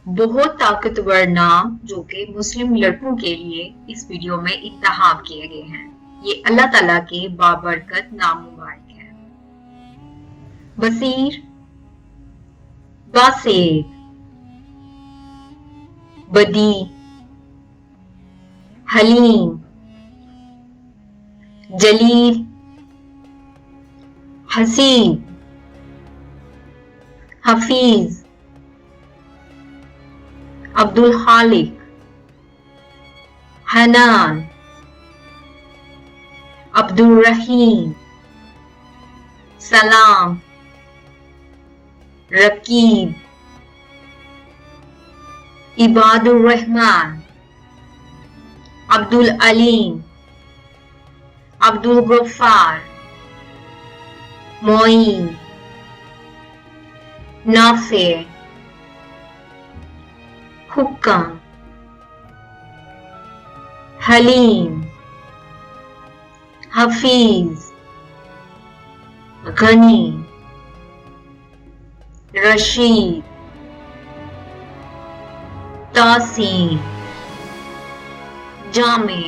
बहुत ताकतवर नाम जो कि मुस्लिम लड़कों के लिए इस वीडियो में इंतखाब किए गए हैं। ये अल्लाह ताला के बाबरकत नाम मुबारक हैं। बसीर, बासिर, बदी, हलीम, जलील, हसीब, हफीज, अब्दुल खालिक, हनान, अब्दुल रहीम, सलाम, रकीब, इबादुर रहमान, अब्दुल अलीम, अब्दुल गफ्फार, मोइन, नाफे, हुक्म, हलीम, हफीज, गनी, रशीद, तासीम, जामे,